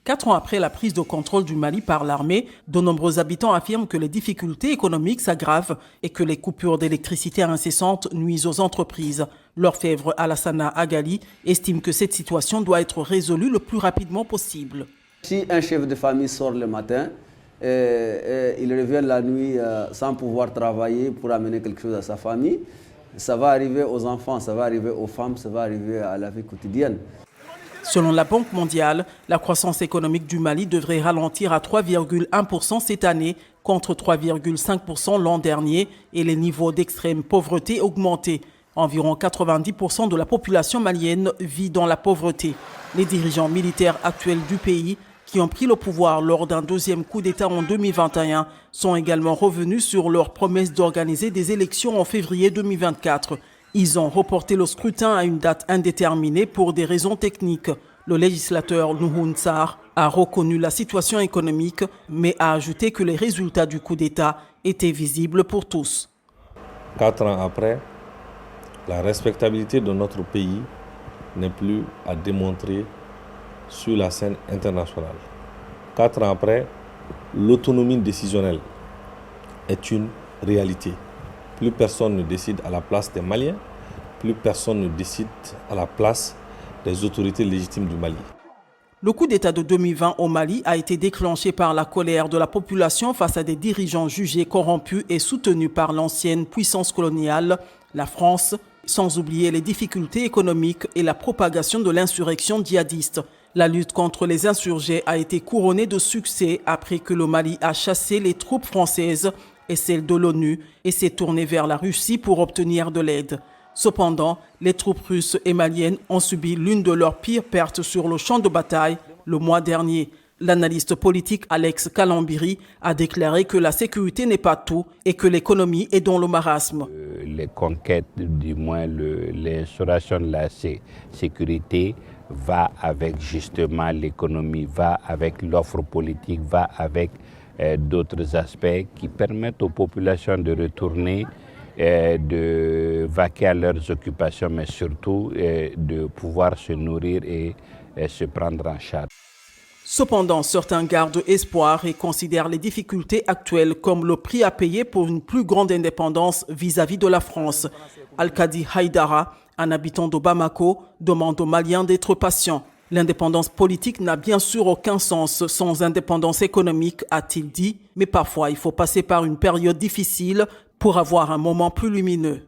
4 ans après la prise de contrôle du Mali par l'armée, de nombreux habitants affirment que les difficultés économiques s'aggravent et que les coupures d'électricité incessantes nuisent aux entreprises. L'orfèvre Alassana Agali estime que cette situation doit être résolue le plus rapidement possible. Si un chef de famille sort le matin, il revient la nuit sans pouvoir travailler pour amener quelque chose à sa famille, ça va arriver aux enfants, ça va arriver aux femmes, ça va arriver à la vie quotidienne. Selon la Banque mondiale, la croissance économique du Mali devrait ralentir à 3,1% cette année contre 3,5% l'an dernier et les niveaux d'extrême pauvreté augmenter. Environ 90% de la population malienne vit dans la pauvreté. Les dirigeants militaires actuels du pays, qui ont pris le pouvoir lors d'un deuxième coup d'État en 2021, sont également revenus sur leur promesse d'organiser des élections en février 2024. Ils ont reporté le scrutin à une date indéterminée pour des raisons techniques. Le législateur Nouhoun Sarr a reconnu la situation économique, mais a ajouté que les résultats du coup d'État étaient visibles pour tous. 4 ans après, la respectabilité de notre pays n'est plus à démontrer sur la scène internationale. 4 ans après, l'autonomie décisionnelle est une réalité. Plus personne ne décide à la place des Maliens, plus personne ne décide à la place des autorités légitimes du Mali. Le coup d'État de 2020 au Mali a été déclenché par la colère de la population face à des dirigeants jugés corrompus et soutenus par l'ancienne puissance coloniale, la France, sans oublier les difficultés économiques et la propagation de l'insurrection djihadiste. La lutte contre les insurgés a été couronnée de succès après que le Mali a chassé les troupes françaises et celles de l'ONU et s'est tourné vers la Russie pour obtenir de l'aide. Cependant, les troupes russes et maliennes ont subi l'une de leurs pires pertes sur le champ de bataille le mois dernier. L'analyste politique Alex Kalambiri a déclaré que la sécurité n'est pas tout et que l'économie est dans le marasme. Les conquêtes, du moins l'instauration de la sécurité va avec justement l'économie, va avec l'offre politique, va avec d'autres aspects qui permettent aux populations de retourner, de vaquer à leurs occupations, mais surtout de pouvoir se nourrir et se prendre en charge. Cependant, certains gardent espoir et considèrent les difficultés actuelles comme le prix à payer pour une plus grande indépendance vis-à-vis de la France. Al-Kadi Haïdara, un habitant de Bamako, demande aux Maliens d'être patients. L'indépendance politique n'a bien sûr aucun sens sans indépendance économique, a-t-il dit, mais parfois il faut passer par une période difficile pour avoir un moment plus lumineux.